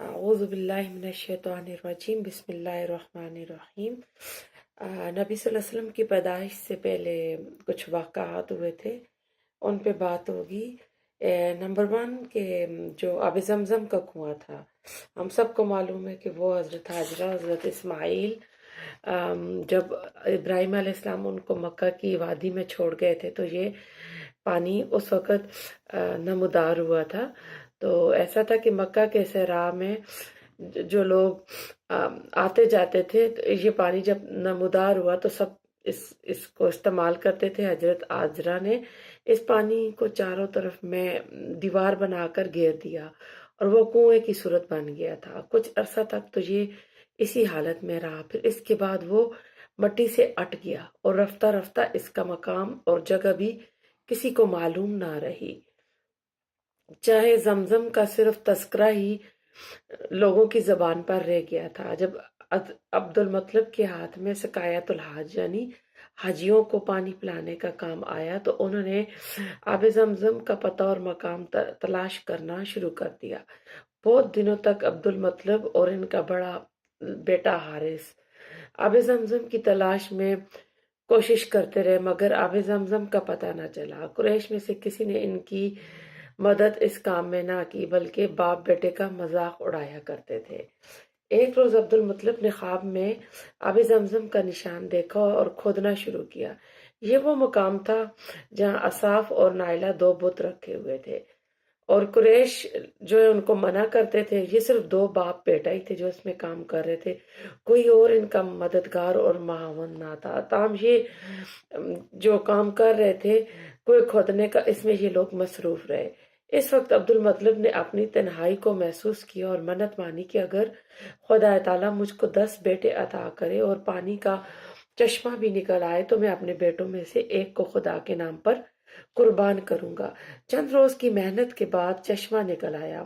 اعوذ باللہ من الشیطان الرجیم، بسم اللہ الرحمن الرحیم۔ نبی صلی اللہ علیہ وسلم کی پیدائش سے پہلے کچھ واقعات ہوئے تھے، ان پہ بات ہوگی۔ نمبر 1 کہ جو آب زمزم کا کنواں تھا، ہم سب کو معلوم ہے کہ وہ حضرت حاجرہ، حضرت اسماعیل جب ابراہیم علیہ السلام ان کو مکہ کی وادی میں چھوڑ گئے تھے تو یہ پانی اس وقت نمودار ہوا تھا۔ تو ایسا تھا کہ مکہ کے صحرا میں جو لوگ آتے جاتے تھے تو یہ پانی جب نمودار ہوا تو سب اس کو استعمال کرتے تھے۔ حضرت حاجرہ نے اس پانی کو چاروں طرف میں دیوار بنا کر گھیر دیا اور وہ کنویں کی صورت بن گیا تھا۔ کچھ عرصہ تک تو یہ اسی حالت میں رہا، پھر اس کے بعد وہ مٹی سے اٹ گیا اور رفتہ رفتہ اس کا مقام اور جگہ بھی کسی کو معلوم نہ رہی، چاہے زمزم کا صرف تذکرہ ہی لوگوں کی زبان پر رہ گیا تھا۔ جب عبد المطلب کے ہاتھ میں سقایت الحاج یعنی حاجیوں کو پانی پلانے کا کام آیا تو انہوں نے آب زمزم کا پتہ اور مقام تلاش کرنا شروع کر دیا۔ بہت دنوں تک عبد المطلب اور ان کا بڑا بیٹا حارث آب زمزم کی تلاش میں کوشش کرتے رہے، مگر آب زمزم کا پتہ نہ چلا۔ قریش میں سے کسی نے ان کی مدد اس کام میں نہ کی، بلکہ باپ بیٹے کا مذاق اڑایا کرتے تھے۔ ایک روز عبد المطلب نے خواب میں آب زمزم کا نشان دیکھا اور کھودنا شروع کیا۔ یہ وہ مقام تھا جہاں اصاف اور نائلہ دو بت رکھے ہوئے تھے، اور قریش جو ہے ان کو منع کرتے تھے۔ یہ صرف دو باپ بیٹا ہی تھے جو اس میں کام کر رہے تھے، کوئی اور ان کا مددگار اور معاون نہ تھا۔ تاہم یہ جو کام کر رہے تھے کوئی کھودنے کا، اس میں یہ لوگ مصروف رہے۔ اس وقت عبد المطلب نے اپنی تنہائی کو محسوس کیا اور منت مانی کہ اگر خدا تعالیٰ مجھ کو 10 بیٹے عطا کرے اور پانی کا چشمہ بھی نکل آئے تو میں اپنے بیٹوں میں سے ایک کو خدا کے نام پر قربان کروں گا۔ چند روز کی محنت کے بعد چشمہ نکل آیا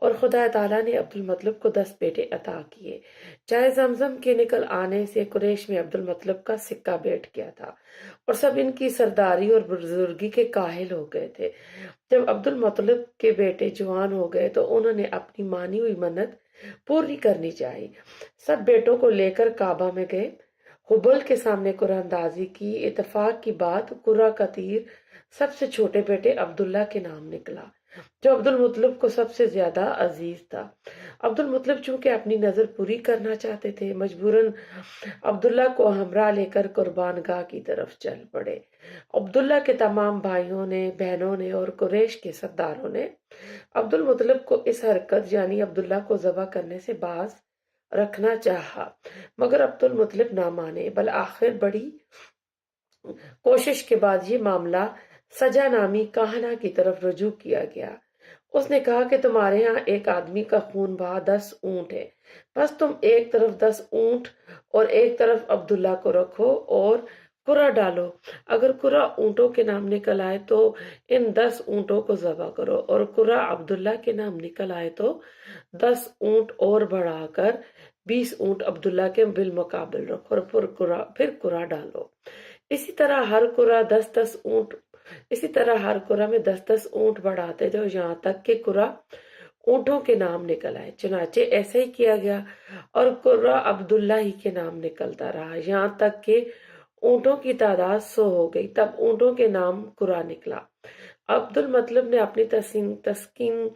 اور خدا تعالیٰ نے عبد المطلب کو 10 بیٹے عطا کیے۔ چاہے زمزم کے نکل آنے سے قریش میں عبد المطلب کا سکہ بیٹھ گیا تھا اور سب ان کی سرداری اور بزرگی کے کاہل ہو گئے تھے۔ جب عبد المطلب کے بیٹے جوان ہو گئے تو انہوں نے اپنی مانی ہوئی منت پوری کرنی چاہی۔ سب بیٹوں کو لے کر کعبہ میں گئے، حبل کے سامنے قرآن اندازی کی۔ اتفاق کی بات، قرہ کا تیر سب سے چھوٹے بیٹے عبداللہ کے نام نکلا، جو عبد المطلب کو سب سے زیادہ عزیز تھا۔ عبد المطلب چونکہ اپنی نظر پوری کرنا چاہتے تھے، مجبوراً عبداللہ کو ہمراہ لے کر قربان گاہ کی طرف چل پڑے۔ عبداللہ کے تمام بھائیوں نے، بہنوں نے اور قریش کے سرداروں نے عبد المطلب کو اس حرکت یعنی عبداللہ کو ذبح کرنے سے باز رکھنا چاہا، مگر عبد المطلب نہ مانے۔ بالآخر بڑی کوشش کے بعد یہ معاملہ سجا نامی کاہنہ کی طرف رجوع کیا گیا۔ اس نے کہا کہ تمہارے ہاں ایک آدمی کا خون بہا 10 اونٹ ہے، بس تم ایک طرف 10 اونٹ اور ایک طرف عبداللہ کو رکھو اور قرہ ڈالو۔ اگر قرہ اونٹوں کے نام نکل آئے تو ان 10 اونٹوں کو ذبح کرو، اور قرہ عبداللہ کے نام نکل آئے تو 10 اونٹ اور بڑھا کر 20 اونٹ عبداللہ کے بالمقابل رکھو اور پھر قرہ ڈالو۔ اسی طرح ہر قرہ میں 10 اونٹ بڑھاتے جاؤ یہاں تک کہ قرہ اونٹوں کے نام نکل آئے۔ چنانچہ ایسا ہی کیا گیا اور قرہ عبداللہ ہی کے نام نکلتا رہا یہاں تک کہ اونٹوں کی تعداد 100 ہو گئی، تب اونٹوں کے نام قرہ نکلا۔ عبد المطلب نے اپنی تسکین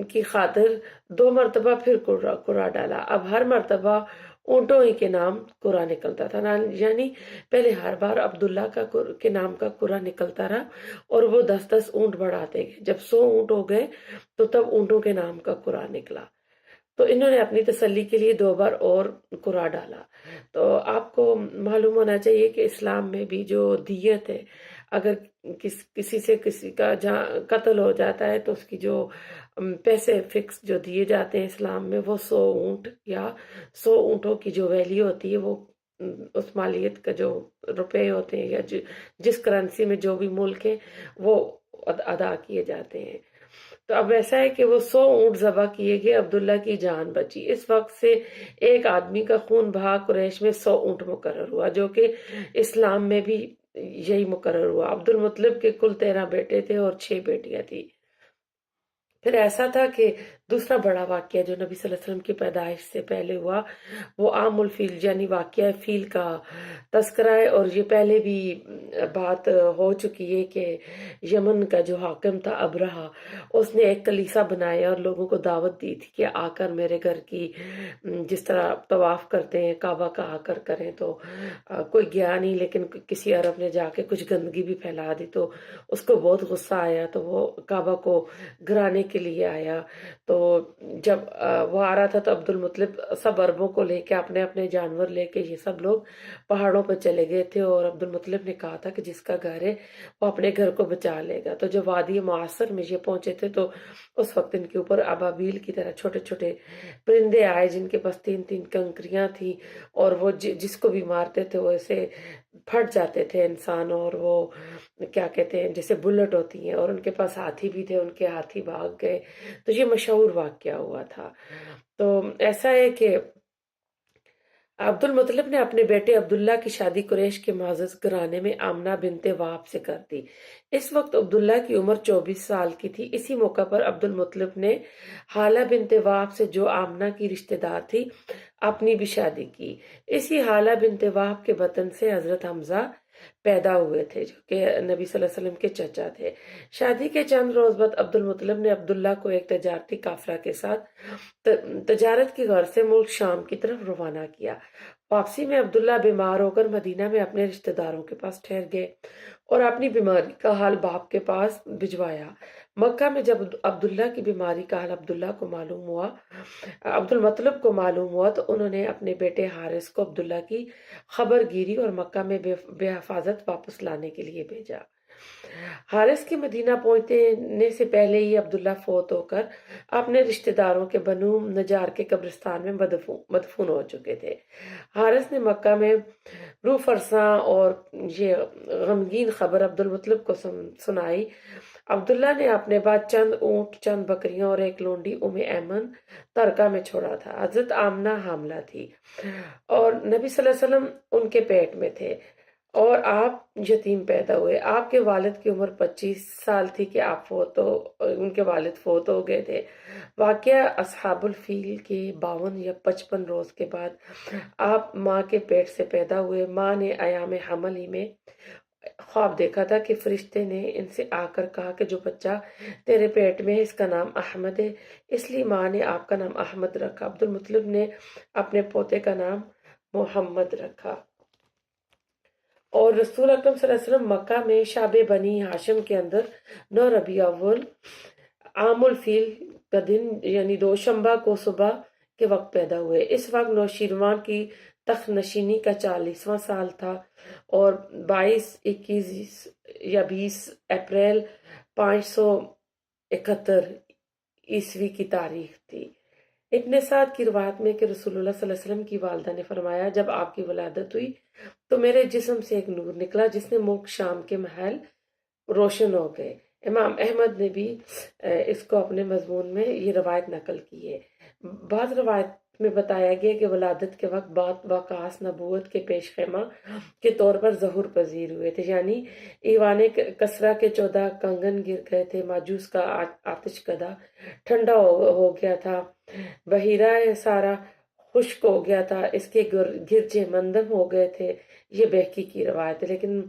کی خاطر 2 مرتبہ پھر قرہ ڈالا۔ اب ہر مرتبہ اونٹوں ہی کے نام قرہ نکلتا تھا، یعنی پہلے ہر بار عبداللہ کے نام کا قرہ نکلتا رہا اور وہ 10 اونٹ بڑھاتے گئے۔ جب 100 اونٹ ہو گئے تو تب اونٹوں کے نام کا قرہ نکلا۔ تو انہوں نے اپنی تسلی کے لیے 2 بار اور قرہ ڈالا۔ تو آپ کو معلوم ہونا چاہیے کہ اسلام میں بھی جو دیت ہے، اگر کسی کا قتل ہو جاتا ہے تو اس کی جو پیسے فکس جو دیے جاتے ہیں اسلام میں، وہ 100 اونٹ یا 100 اونٹوں کی جو ویلیو ہوتی ہے وہ اس مالیت کا جو روپے ہوتے ہیں یا جس کرنسی میں جو بھی ملک ہے وہ ادا کیے جاتے ہیں۔ تو اب ایسا ہے کہ وہ 100 اونٹ ذبح کیے گئے، عبداللہ کی جان بچی۔ اس وقت سے ایک آدمی کا خون بہا قریش میں 100 اونٹ مقرر ہوا، جو کہ اسلام میں بھی یہی مقرر ہوا۔ عبد المطلب کے کل 13 بیٹے تھے اور 6 بیٹیاں تھی۔ پھر ایسا تھا کہ دوسرا بڑا واقعہ جو نبی صلی اللہ علیہ وسلم کی پیدائش سے پہلے ہوا وہ عام الفیل یعنی واقعہ فیل کا تذکرہ ہے، اور یہ پہلے بھی بات ہو چکی ہے کہ یمن کا جو حاکم تھا ابرہہ، اس نے ایک کلیسا بنایا اور لوگوں کو دعوت دی تھی کہ آ کر میرے گھر کی جس طرح طواف کرتے ہیں کعبہ کا آ کر کریں، تو کوئی گیا نہیں، لیکن کسی عرب نے جا کے کچھ گندگی بھی پھیلا دی تو اس کو بہت غصہ آیا، تو وہ کعبہ کو گرانے کے لیے آیا۔ تو جب وہ آ رہا تھا تو عبد المطلب سب عربوں کو لے کے اپنے اپنے جانور لے کے یہ سب لوگ پہاڑوں پہ چلے گئے تھے، اور عبد المطلب نے کہا تھا کہ جس کا گھر ہے وہ اپنے گھر کو بچا لے گا۔ تو جب وادی معاصر میں یہ پہنچے تھے تو اس وقت ان کے اوپر ابابیل کی طرح چھوٹے چھوٹے پرندے آئے جن کے پاس تین تین کنکریاں تھیں، اور وہ جس کو بھی مارتے تھے وہ ایسے پھٹ جاتے تھے انسان، اور وہ کیا کہتے ہیں جیسے بلٹ ہوتی ہیں، اور ان کے پاس ہاتھی بھی تھے، ان کے ہاتھی بھاگ گئے۔ تو یہ مشہور واقعہ ہوا تھا۔ تو ایسا ہے کہ عبد المطلب نے اپنے بیٹے عبداللہ کی شادی قریش کے معزز گھرانے میں آمنہ بنت وہب سے کر دی۔ اس وقت عبداللہ کی عمر 24 سال کی تھی۔ اسی موقع پر عبد المطلب نے حالہ بنت وہب سے جو آمنہ کی رشتہ دار تھی اپنی بھی شادی کی۔ اسی حالہ بنت وہب کے بطن سے حضرت حمزہ پیدا ہوئے تھے جو کہ نبی صلی اللہ علیہ وسلم کے چچا تھے۔ شادی کے چند روز بعد عبد المطلب نے عبداللہ کو ایک تجارتی قافلہ کے ساتھ تجارت کی غرض سے ملک شام کی طرف روانہ کیا۔ واپسی میں عبداللہ بیمار ہو کر مدینہ میں اپنے رشتہ داروں کے پاس ٹھہر گئے اور اپنی بیماری کا حال باپ کے پاس بھجوایا۔ مکہ میں جب عبداللہ کی بیماری کا حال عبد المطلب کو معلوم ہوا تو انہوں نے اپنے بیٹے حارث کو عبداللہ کی خبر گیری اور مکہ میں بے حفاظت واپس لانے کے لیے بھیجا۔ حارث کے مدینہ پہنچنے سے پہلے ہی عبداللہ فوت ہو کر اپنے رشتہ داروں کے بنو نجار کے قبرستان میں مدفون ہو چکے تھے۔ حارث نے مکہ میں روح فرساں اور یہ غمگین خبر عبد المطلب کو سنائی۔ عبداللہ نے اپنے بعد چند اونٹ، چند بکریاں اور ایک لونڈی ایمن ترکہ میں چھوڑا تھا۔ حضرت آمنہ حاملہ تھی اور نبی صلی اللہ علیہ وسلم ان کے پیٹ میں تھے، اور آپ یتیم پیدا ہوئے۔ آپ کے والد کی عمر 25 سال تھی کہ ان کے والد فوت ہو گئے تھے۔ واقعہ اصحاب الفیل کے 52 یا 55 روز کے بعد آپ ماں کے پیٹ سے پیدا ہوئے۔ ماں نے ایام حمل ہی میں خواب دیکھا تھا کہ فرشتے نے ان سے آ کر کہا کہ جو بچہ تیرے پیٹ میں ہے اس کا نام احمد ہے، اس لیے ماں نے آپ کا نام احمد رکھا۔ عبد المطلب نے اپنے پوتے کا نام محمد رکھا۔ اور رسول اکرم صلی اللہ علیہ وسلم مکہ میں شعب بنی ہاشم کے اندر 9 ربیع اول عام الفیل کا دن یعنی دوشنبہ کو صبح کے وقت پیدا ہوئے۔ اس وقت نوشیروان کی تخت نشینی کا 40واں سال تھا اور 22، 21 یا 20 اپریل 571 عیسوی کی تاریخ تھی۔ ابن سعد کی روایت میں کہ رسول اللہ صلی اللہ علیہ وسلم کی والدہ نے فرمایا جب آپ کی ولادت ہوئی تو میرے جسم سے ایک نور نکلا جس نے ملک شام کے محل روشن ہو گئے۔ امام احمد نے بھی اس کو اپنے مضمون میں یہ روایت نقل کی ہے۔ بعض روایت میں بتایا گیا کہ ولادت کے وقت بعد وقاص نبوت کے پیش خیمہ کے طور پر ظہور پذیر ہوئے تھے، یعنی ایوان کسرا کے 14 کنگن گر گئے تھے، ماجوس کا آتش کدہ ٹھنڈا ہو گیا تھا، بحیرہ سارا خشک ہو گیا تھا، اس کے گرجے مندم ہو گئے تھے۔ یہ بہقی کی روایت ہے، لیکن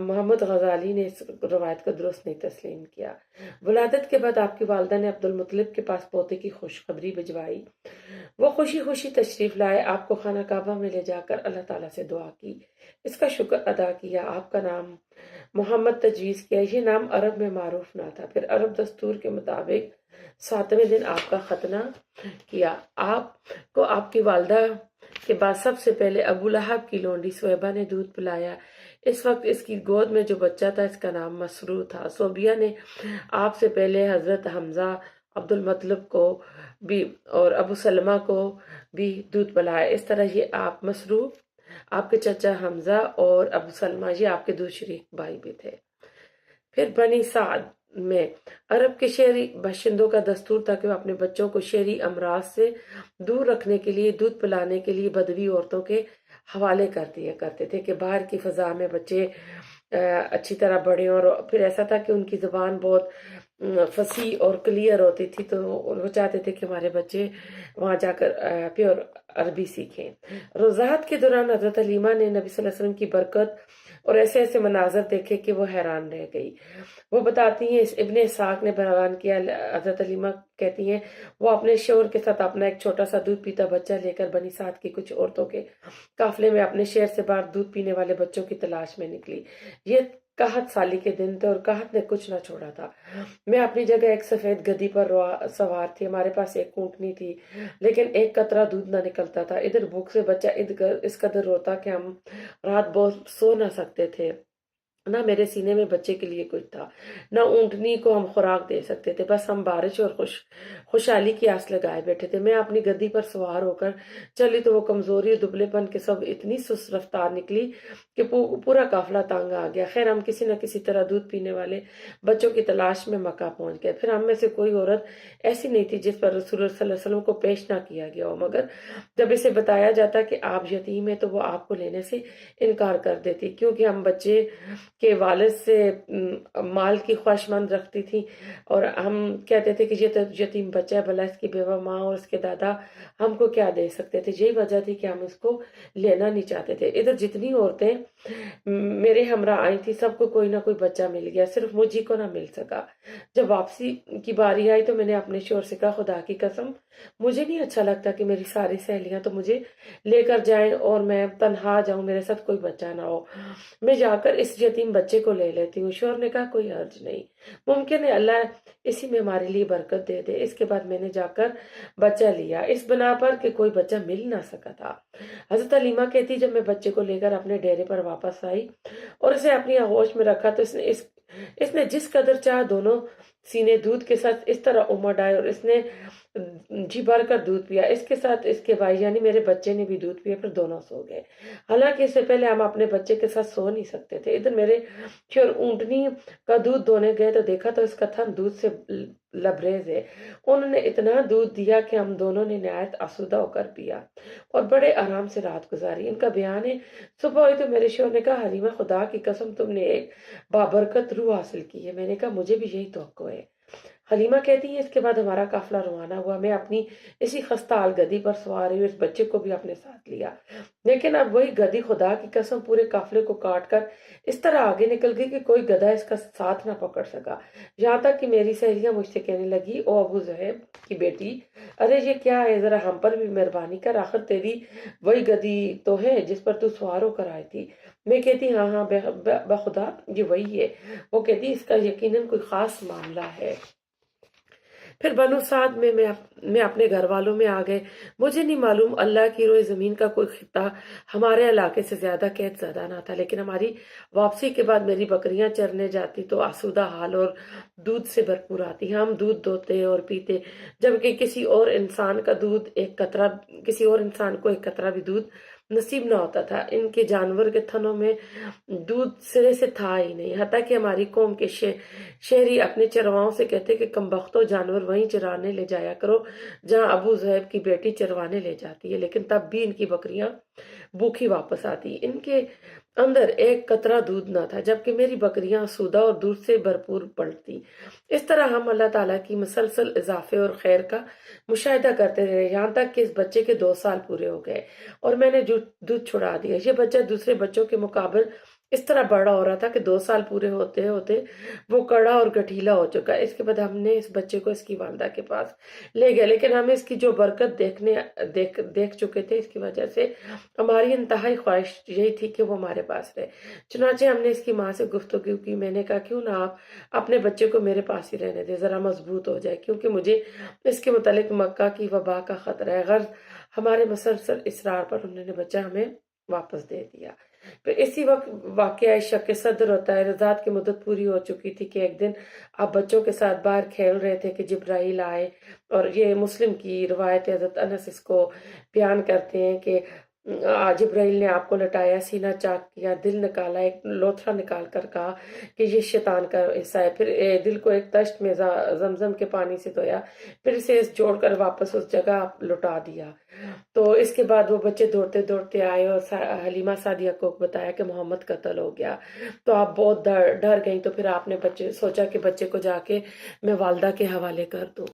محمد غزالی نے اس روایت کو درست نہیں تسلیم کیا۔ ولادت کے بعد آپ کی والدہ نے عبد المطلب کے پاس پوتے کی خوشخبری بھجوائی۔ وہ خوشی خوشی تشریف لائے، آپ کو خانہ کعبہ میں لے جا کر اللہ تعالیٰ سے دعا کی، اس کا شکر ادا کیا، آپ کا نام محمد تجویز کیا۔ یہ نام عرب میں معروف نہ تھا۔ پھر عرب دستور کے مطابق 7ویں دن آپ کا ختنہ کیا۔ آپ کو آپ کی والدہ کے بعد سب سے پہلے ابو لہب کی لونڈی سویبہ نے دودھ پلایا۔ اس وقت اس کی گود میں جو بچہ تھا اس کا نام مسرور تھا۔ صوبیہ نے آپ سے پہلے حضرت حمزہ، عبد المطلب کو بھی اور ابو سلمہ کو بھی دودھ پلایا۔ اس طرح یہ آپ مسرور، آپ کے چچا حمزہ اور ابو سلمہ یہ آپ کے دو شریک بھائی بھی تھے۔ پھر بنی سعد میں عرب کے شہری باشندوں کا دستور تھا کہ وہ اپنے بچوں کو شہری امراض سے دور رکھنے کے لیے دودھ پلانے کے لیے بدوی عورتوں کے حوالے کر دیا کرتے تھے کہ باہر کی فضا میں بچے اچھی طرح بڑھیں، اور پھر ایسا تھا کہ ان کی زبان بہت فصیح اور کلیئر ہوتی تھی، تو وہ چاہتے تھے کہ ہمارے بچے وہاں جا کر پیور عربی سیکھیں۔ روزات کے دوران حضرت حلیمہ نے نبی صلی اللہ علیہ وسلم کی برکت اور ایسے ایسے مناظر دیکھے کہ وہ حیران رہ گئی۔ وہ بتاتی ہیں، ابن اسحاق نے بیان کیا، حضرت حلیمہ کہتی ہیں وہ اپنے شوہر کے ساتھ اپنا ایک چھوٹا سا دودھ پیتا بچہ لے کر بنی سعد کی کچھ عورتوں کے قافلے میں اپنے شہر سے باہر دودھ پینے والے بچوں کی تلاش میں نکلی۔ یہ قحط سالی کے دن تھے اور قحط نے کچھ نہ چھوڑا تھا۔ میں اپنی جگہ ایک سفید گدی پر سوار تھی، ہمارے پاس ایک اونٹنی تھی، لیکن ایک قطرہ دودھ نہ نکلتا تھا۔ ادھر بھوک سے بچہ اس قدر روتا کہ ہم رات بہت سو نہ سکتے تھے۔ نہ میرے سینے میں بچے کے لیے کچھ تھا، نہ اونٹنی کو ہم خوراک دے سکتے تھے، بس ہم بارش اور خوشحالی کی آس لگائے بیٹھے تھے۔ میں اپنی گدی پر سوار ہو کر چلی تو وہ کمزوری اور دبلے پن کے سب اتنی سست رفتار نکلی کہ پورا قافلہ تانگ آ گیا۔ خیر ہم کسی نہ کسی طرح دودھ پینے والے بچوں کی تلاش میں مکہ پہنچ گئے۔ پھر ہم میں سے کوئی عورت ایسی نہیں تھی جس پر رسول اللہ صلی اللہ علیہ وسلم کو پیش نہ کیا گیا ہو، مگر جب اسے بتایا جاتا کہ آپ یتیم ہیں تو وہ آپ کو لینے سے انکار کر دیتی، کیونکہ ہم بچے کے والد سے مال کی خواہش مند رکھتی تھی، اور ہم کہتے تھے کہ یہ تو یتیم بچہ ہے، بھلا اس کی بیوہ ماں اور اس کے دادا ہم کو کیا دے سکتے تھے۔ یہی وجہ تھی کہ ہم اس کو لینا نہیں چاہتے تھے۔ ادھر جتنی عورتیں میرے ہمراہ آئی تھی سب کو کوئی نہ کوئی بچہ مل گیا، صرف مجھے کو نہ مل سکا۔ جب واپسی کی باری آئی تو میں نے اپنے شوہر سے کہا، خدا کی قسم مجھے نہیں اچھا لگتا کہ میری ساری سہیلیاں تو مجھے لے کر جائیں اور میں تنہا جاؤں، میرے ساتھ کوئی بچہ نہ ہو، میں جا کر اس یتیم بچے کو لے لیتی ہوں۔ شوہر نے کہا کوئی حرج نہیں، ممکن ہے اللہ اسی میں ہمارے لیے برکت دے دے۔ اس کے بعد میں نے جا کر بچہ لیا، اس بنا پر کہ کوئی بچہ مل نہ سکا تھا۔ حضرت حلیمہ کہتی جب میں بچے کو لے کر اپنے ڈیرے پر واپس آئی اور اسے اپنی آغوش میں رکھا تو اس نے جس قدر چاہ دونوں سینے دودھ کے ساتھ اس طرح امڈ آئے اور اس نے جی بھر کر دودھ پیا۔ اس کے ساتھ اس کے بھائی یعنی میرے بچے نے بھی دودھ پیا، پھر دونوں سو گئے۔ حالانکہ اس سے پہلے ہم اپنے بچے کے ساتھ سو نہیں سکتے تھے۔ ادھر میرے شوہر اونٹنی کا دودھ دونے گئے تو دیکھا تو اس کا تھن دودھ سے لبریز ہے۔ انہوں نے اتنا دودھ دیا کہ ہم دونوں نے نہایت آسودہ ہو کر پیا اور بڑے آرام سے رات گزاری۔ ان کا بیان ہے، صبح ہوئی تو میرے شوہر نے کہا، حلیمہ خدا کی قسم تم نے ایک بابرکت روح حاصل کی ہے۔ میں نے کہا مجھے بھی یہی توقع ہے۔ حلیمہ کہتی ہے اس کے بعد ہمارا قافلہ روانہ ہوا، میں اپنی اسی خستہ حال گدی پر سوار ہوئی، اس بچے کو بھی اپنے ساتھ لیا، لیکن اب وہی گدی خدا کی قسم پورے قافلے کو کاٹ کر اس طرح آگے نکل گئی کہ کوئی گدھا اس کا ساتھ نہ پکڑ سکا۔ یہاں تک کہ میری سہیلیاں مجھ سے کہنے لگی، او ابو ذہب کی بیٹی، ارے یہ کیا ہے، ذرا ہم پر بھی مہربانی کر، آخر تیری وہی گدی تو ہے جس پر تو سوار ہو کر آئی تھی۔ میں کہتی ہاں ہاں بخدا یہ وہی ہے۔ وہ کہتی اس کا یقیناً کوئی خاص معاملہ ہے۔ پھر بنو سعد میں اپنے گھر والوں میں آ گئے۔ مجھے نہیں معلوم اللہ کی روئے زمین کا کوئی خطہ ہمارے علاقے سے زیادہ قحط زدہ نہ تھا، لیکن ہماری واپسی کے بعد میری بکریاں چرنے جاتی تو آسودہ حال اور دودھ سے بھرپور آتی۔ ہم دودھ دوتے اور پیتے، جبکہ کسی اور انسان کو ایک قطرہ بھی دودھ نصیب نہ ہوتا تھا۔ ان کے جانور کے تھنوں میں دودھ سرے سے تھا ہی نہیں، حتیٰ کہ ہماری قوم کے شہری اپنے چرواؤں سے کہتے کہ کم بختو جانور وہیں چرانے لے جایا کرو جہاں ابو ذہب کی بیٹی چروانے لے جاتی ہے، لیکن تب بھی ان کی بکریاں بھوکی واپس آتی، ان کے اندر ایک قطرہ دودھ نہ تھا، جبکہ میری بکریاں آسودہ اور دودھ سے بھرپور پڑتی۔ اس طرح ہم اللہ تعالیٰ کی مسلسل اضافے اور خیر کا مشاہدہ کرتے رہے، یہاں تک کہ اس بچے کے 2 سال پورے ہو گئے اور میں نے دودھ چھڑا دیا۔ یہ بچہ دوسرے بچوں کے مقابل اس طرح بڑا ہو رہا تھا کہ 2 سال پورے ہوتے ہوتے وہ کڑا اور گٹھیلا ہو چکا۔ اس کے بعد ہم نے اس بچے کو اس کی والدہ کے پاس لے گئے، لیکن ہم اس کی جو برکت دیکھ چکے تھے، اس کی وجہ سے ہماری انتہائی خواہش یہی تھی کہ وہ ہمارے پاس رہے۔ چنانچہ ہم نے اس کی ماں سے گفتگو کی۔ میں نے کہا کیوں نہ آپ اپنے بچے کو میرے پاس ہی رہنے دیں، ذرا مضبوط ہو جائے، کیونکہ مجھے اس کے متعلق مکہ کی وبا کا خطرہ ہے۔ غرض ہمارے مسلسل اصرار پر انہوں نے بچہ ہمیں واپس دے دیا۔ پھر اسی وقت واقعہ شق صدر ہوتا ہے۔ رضاعت کی مدت پوری ہو چکی تھی کہ ایک دن آپ بچوں کے ساتھ باہر کھیل رہے تھے کہ جبرائیل آئے، اور یہ مسلم کی روایت ہے، حضرت انس اس کو بیان کرتے ہیں کہ جبرائیل نے آپ کو لٹایا، سینہ چاک کیا، دل نکالا، ایک لوتھڑا نکال کر کہا کہ یہ شیطان کا حصہ ہے، پھر دل کو ایک تشت میں زمزم کے پانی سے دھویا، پھر اسے جوڑ کر واپس اس جگہ لوٹا دیا۔ تو اس کے بعد وہ بچے دوڑتے دوڑتے آئے اور حلیمہ سعدیہ کو بتایا کہ محمد قتل ہو گیا۔ تو آپ بہت ڈر گئیں، تو پھر آپ نے سوچا کہ بچے کو جا کے میں والدہ کے حوالے کر دوں۔